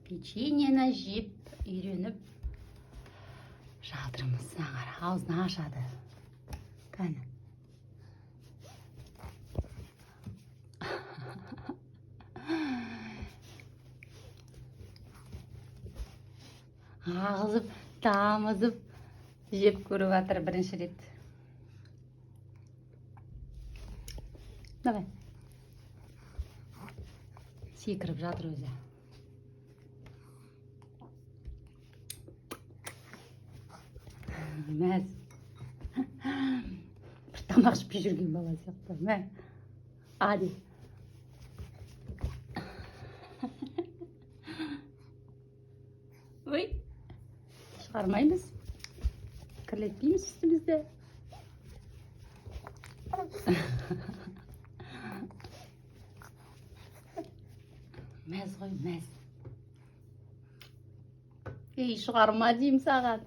печеньені жеп үйреніп жатырмыз. Аңғара аузын ашады. Кәні. Ағызып, тамызып жеп көріп жатыр бірінші рет. Давай. Секіріп жатыр өзі. Мәз. Бір тамақ ішпей жүрген бала сияқты. Мә. Ади. Ой. Шығармаймыз. Кірлетпейміз үстімізді. Мәз ғой, мәз. Ей, шығарма деймін саған.